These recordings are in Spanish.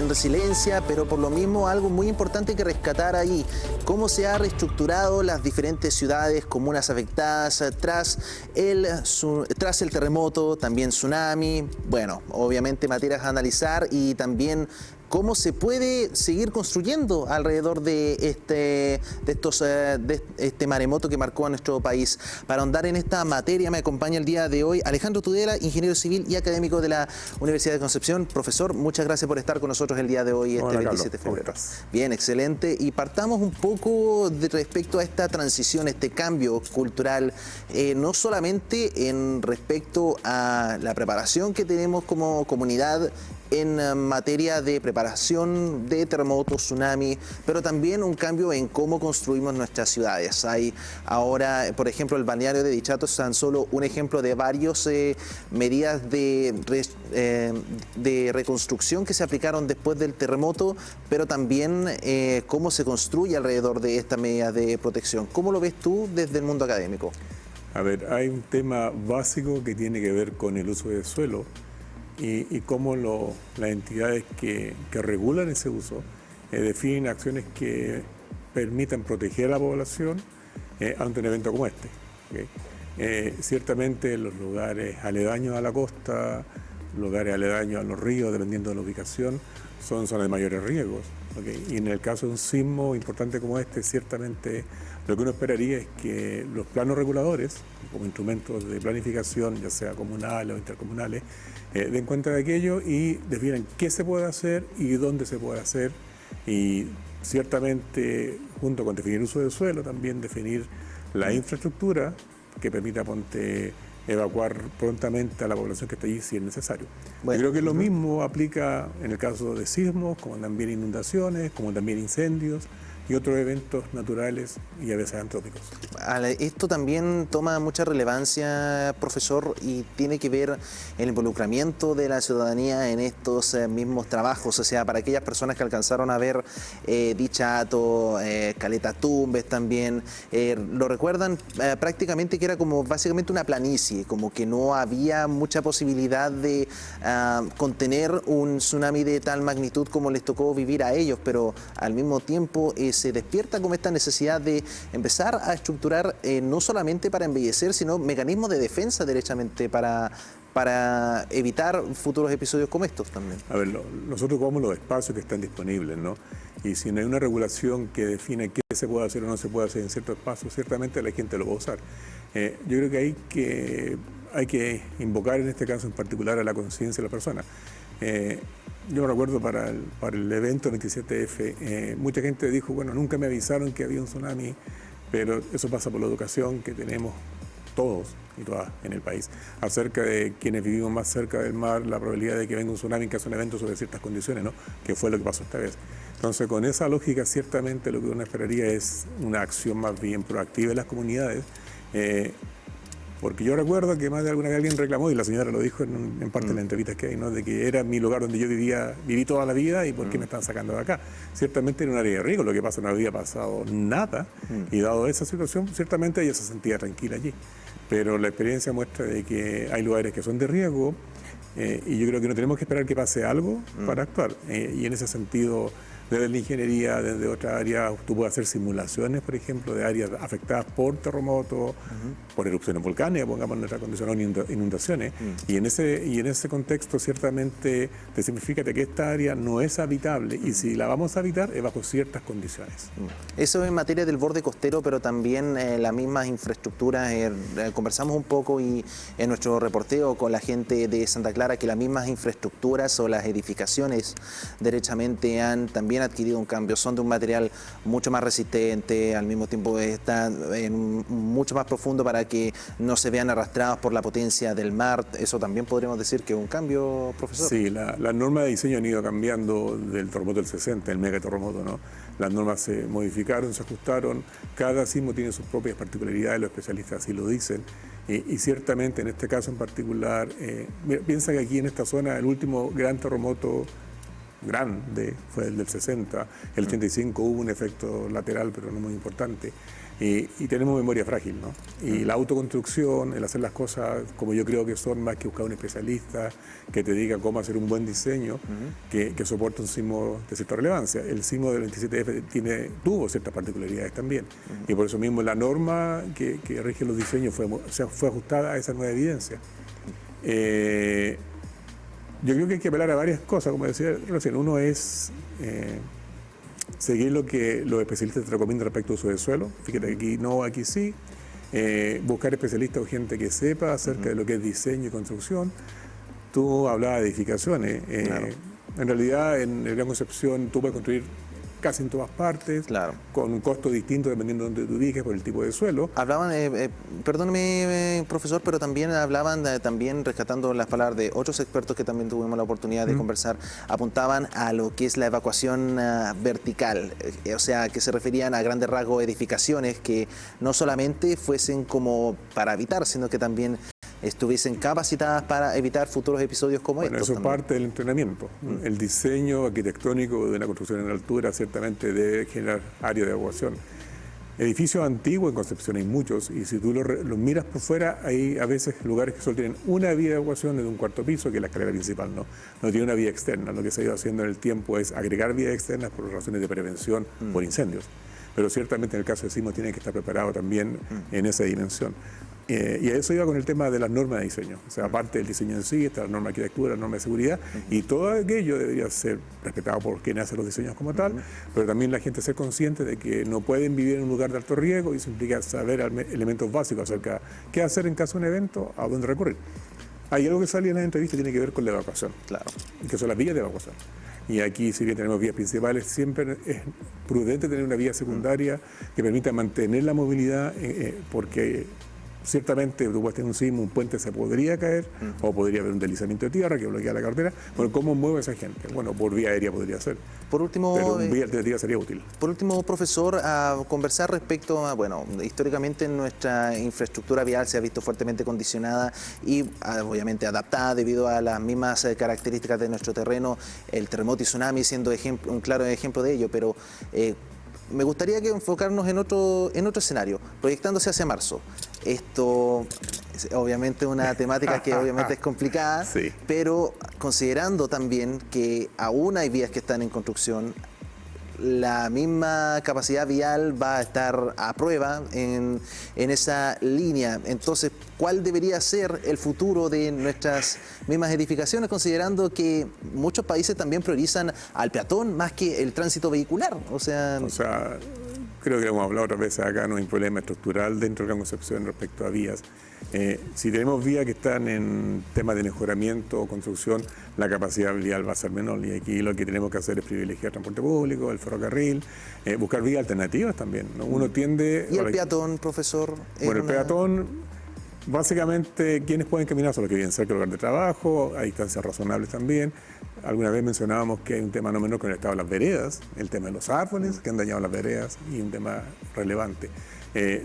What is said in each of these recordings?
en resiliencia, pero por lo mismo algo muy importante que rescatar ahí, cómo se ha reestructurado las diferentes ciudades, comunas afectadas tras el terremoto, también tsunami, bueno, obviamente materias a analizar y también cómo se puede seguir construyendo alrededor de este maremoto que marcó a nuestro país. Para ahondar en esta materia me acompaña el día de hoy Alejandro Tudela, ingeniero civil y académico de la Universidad de Concepción. Profesor, muchas gracias por estar con nosotros el día de hoy, Hola, 27 de febrero. Bien, excelente. Y partamos un poco respecto a esta transición, este cambio cultural, no solamente en respecto a la preparación que tenemos como comunidad en materia de preparación de terremotos, tsunami, pero también un cambio en cómo construimos nuestras ciudades. Hay ahora, por ejemplo, el balneario de Dichato es tan solo un ejemplo de varias medidas de reconstrucción que se aplicaron después del terremoto, pero también cómo se construye alrededor de estas medidas de protección. ¿Cómo lo ves tú desde el mundo académico? A ver, hay un tema básico que tiene que ver con el uso del suelo y cómo las entidades que regulan ese uso definen acciones que permitan proteger a la población ante un evento como este. ¿Okay? Ciertamente los lugares aledaños a la costa, lugares aledaños a los ríos, dependiendo de la ubicación, son zonas de mayores riesgos. ¿Okay? Y en el caso de un sismo importante como este, ciertamente lo que uno esperaría es que los planos reguladores, como instrumentos de planificación, ya sea comunales o intercomunales, den cuenta de aquello y definan qué se puede hacer y dónde se puede hacer. Y ciertamente, junto con definir uso del suelo, también definir la infraestructura que permita evacuar prontamente a la población que está allí si es necesario. Bueno, yo creo que lo mismo aplica en el caso de sismos, como también inundaciones, como también incendios y otros eventos naturales y a veces antrópicos. Esto también toma mucha relevancia, profesor, y tiene que ver el involucramiento de la ciudadanía en estos mismos trabajos, o sea, para aquellas personas que alcanzaron a ver Dichato, Caleta Tumbes también, lo recuerdan prácticamente que era como básicamente una planicie, como que no había mucha posibilidad de contener un tsunami de tal magnitud como les tocó vivir a ellos, pero al mismo tiempo se despierta como esta necesidad de empezar a estructurar no solamente para embellecer, sino mecanismos de defensa derechamente para evitar futuros episodios como estos también. A ver, nosotros ocupamos los espacios que están disponibles, ¿no? Y si no hay una regulación que define qué se puede hacer o no se puede hacer en ciertos espacios, ciertamente la gente lo va a usar. Yo creo que hay que invocar en este caso en particular a la conciencia de la persona. Yo recuerdo para el evento 27F, mucha gente dijo, bueno, nunca me avisaron que había un tsunami, pero eso pasa por la educación que tenemos todos y todas en el país, acerca de quienes vivimos más cerca del mar, la probabilidad de que venga un tsunami en caso de un evento sobre ciertas condiciones, ¿no? Que fue lo que pasó esta vez. Entonces, con esa lógica, ciertamente lo que uno esperaría es una acción más bien proactiva de las comunidades, porque yo recuerdo que más de alguna vez alguien reclamó, y la señora lo dijo en parte de las entrevistas que hay, ¿no? De que era mi lugar donde yo viví toda la vida y por qué me están sacando de acá. Ciertamente era un área de riesgo, lo que pasa no había pasado nada, y dado esa situación, ciertamente ella se sentía tranquila allí. Pero la experiencia muestra de que hay lugares que son de riesgo, y yo creo que no tenemos que esperar que pase algo para actuar. Y en ese sentido, desde la ingeniería, desde otras áreas, tú puedes hacer simulaciones, por ejemplo, de áreas afectadas por terremotos, por erupciones volcánicas, pongamos en nuestra condición, o inundaciones. Y en ese contexto, ciertamente, te significa que esta área no es habitable y si la vamos a habitar es bajo ciertas condiciones. Eso en materia del borde costero, pero también las mismas infraestructuras. Conversamos un poco y en nuestro reporteo con la gente de Santa Clara que las mismas infraestructuras o las edificaciones derechamente han también adquirido un cambio, son de un material mucho más resistente, al mismo tiempo están mucho más profundo para que no se vean arrastrados por la potencia del mar. Eso también podríamos decir que es un cambio, profesor. Sí, las normas de diseño han ido cambiando del terremoto del 60, el megaterremoto, ¿no? Las normas se modificaron, se ajustaron, cada sismo tiene sus propias particularidades, los especialistas así lo dicen, y ciertamente en este caso en particular, piensa que aquí en esta zona el último gran terremoto grande fue el del 60, el 85 hubo un efecto lateral, pero no muy importante. Y tenemos memoria frágil, ¿no? Y la autoconstrucción, el hacer las cosas como yo creo que son, más que buscar un especialista que te diga cómo hacer un buen diseño, que soporte un sismo de cierta relevancia. El sismo del 27F tuvo ciertas particularidades también. Y por eso mismo la norma que rige los diseños fue ajustada a esa nueva evidencia. Yo creo que hay que apelar a varias cosas, como decía recién. Uno es seguir lo que los especialistas te recomiendan respecto al uso del suelo. Fíjate que aquí no, aquí sí. Buscar especialistas o gente que sepa acerca de lo que es diseño y construcción. Tú hablabas de edificaciones. Claro. En realidad, en el Gran Concepción, tú puedes construir casi en todas partes, claro, con un costo distinto dependiendo de donde te ubiques por el tipo de suelo. Hablaban, perdóneme, profesor, pero también hablaban, también rescatando las palabras de otros expertos que también tuvimos la oportunidad de conversar, apuntaban a lo que es la evacuación vertical, o sea, que se referían a grandes rasgos edificaciones que no solamente fuesen como para habitar, sino que también estuviesen capacitadas para evitar futuros episodios como estos. Eso es parte del entrenamiento. El diseño arquitectónico de una construcción en altura ciertamente debe generar áreas de evacuación. Edificios antiguos en Concepción hay muchos, y si tú los miras por fuera, hay a veces lugares que solo tienen una vía de evacuación desde un cuarto piso, que es la escalera principal, no tiene una vía externa. Lo que se ha ido haciendo en el tiempo es agregar vías externas por razones de prevención por incendios. Pero ciertamente en el caso de sismo tiene que estar preparado también en esa dimensión. Y a eso iba con el tema de las normas de diseño. O sea, aparte del diseño en sí, está la norma de arquitectura, la norma de seguridad, y todo aquello debería ser respetado por quienes hacen los diseños como tal, pero también la gente ser consciente de que no pueden vivir en un lugar de alto riesgo, y eso implica saber elementos básicos acerca de qué hacer en caso de un evento, a dónde recurrir. Hay algo que sale en la entrevista que tiene que ver con la evacuación, Claro. que son las vías de evacuación. Y aquí, si bien tenemos vías principales, siempre es prudente tener una vía secundaria que permita mantener la movilidad, porque ciertamente tú puedes tener un sismo, un puente se podría caer, o podría haber un deslizamiento de tierra que bloquea la carretera. Bueno, ¿cómo mueve esa gente? Bueno, por vía aérea podría ser, Por último, pero vía alternativa sería útil. Por último, profesor, a conversar respecto a, bueno, históricamente nuestra infraestructura vial se ha visto fuertemente condicionada y obviamente adaptada debido a las mismas características de nuestro terreno, el terremoto y tsunami siendo un claro ejemplo de ello, pero me gustaría que enfocarnos en otro escenario, proyectándose hacia marzo. Esto es obviamente una temática que obviamente es complicada, Sí. pero considerando también que aún hay vías que están en construcción, la misma capacidad vial va a estar a prueba en esa línea. Entonces, ¿cuál debería ser el futuro de nuestras mismas edificaciones, considerando que muchos países también priorizan al peatón más que el tránsito vehicular? O sea, creo que hemos hablado otras veces acá, no hay un problema estructural dentro de la Concepción respecto a vías. Si tenemos vías que están en temas de mejoramiento o construcción, la capacidad vial va a ser menor, y aquí lo que tenemos que hacer es privilegiar el transporte público, el ferrocarril, buscar vías alternativas también, ¿no? Uno tiende... ¿Y el peatón, profesor? Bueno, el peatón, básicamente, quienes pueden caminar son los que viven cerca del lugar de trabajo, a distancias razonables también. Alguna vez mencionábamos que hay un tema no menor con el estado de las veredas, el tema de los árboles que han dañado las veredas, y un tema relevante.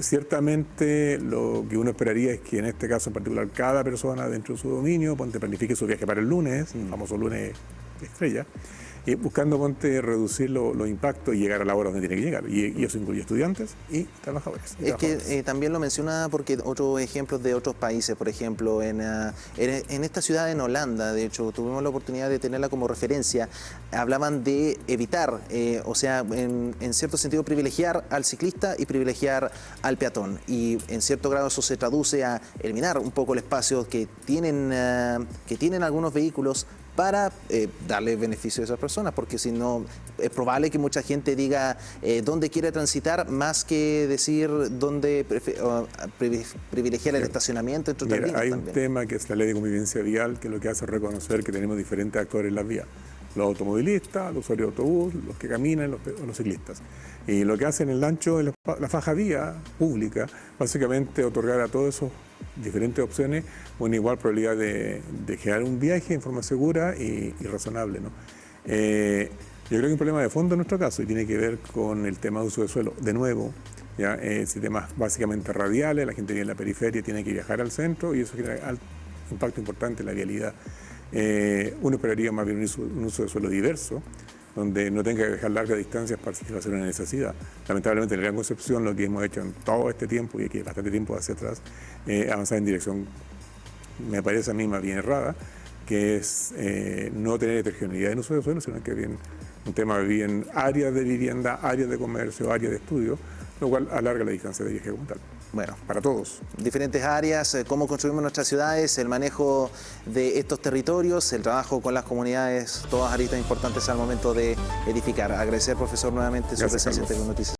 Ciertamente lo que uno esperaría es que en este caso en particular cada persona dentro de su dominio planifique su viaje para el lunes, el famoso lunes estrella, buscando reducir los impactos y llegar a la hora donde tiene que llegar. Y eso incluye estudiantes y trabajadores. Es que también lo menciona porque otros ejemplos de otros países, por ejemplo, en esta ciudad en Holanda, de hecho, tuvimos la oportunidad de tenerla como referencia, hablaban de evitar, o sea, en cierto sentido privilegiar al ciclista y privilegiar al peatón. Y en cierto grado eso se traduce a eliminar un poco el espacio que tienen algunos vehículos para darle beneficio a esas personas, porque si no, es probable que mucha gente diga dónde quiere transitar, más que decir dónde privilegiar el estacionamiento. Hay un tema que es la ley de convivencia vial, que lo que hace es reconocer que tenemos diferentes actores en las vías. Los automovilistas, los usuarios de autobús, los que caminan, los ciclistas. Y lo que hacen en el ancho de la faja vía pública, básicamente otorgar a todos esos diferentes opciones una igual probabilidad de generar un viaje en forma segura y razonable, ¿no? Yo creo que hay un problema de fondo en nuestro caso y tiene que ver con el tema de uso de suelo. De nuevo, ya ese tema básicamente radiales, la gente vive en la periferia, tiene que viajar al centro y eso genera impacto importante en la vialidad. Uno esperaría más bien un uso de suelo diverso, donde no tenga que dejar largas distancias para satisfacer una necesidad. Lamentablemente, en la Gran Concepción, lo que hemos hecho en todo este tiempo, y que bastante tiempo hacia atrás, avanzar en dirección, me parece a mí más bien errada, que es no tener heterogeneidad en uso de suelo, sino que bien un tema bien áreas de vivienda, áreas de comercio, áreas de estudio, lo cual alarga la distancia de viaje como tal. Bueno, para todos. Diferentes áreas, cómo construimos nuestras ciudades, el manejo de estos territorios, el trabajo con las comunidades, todas aristas importantes al momento de edificar. Agradecer, profesor, nuevamente su presencia en Noticias.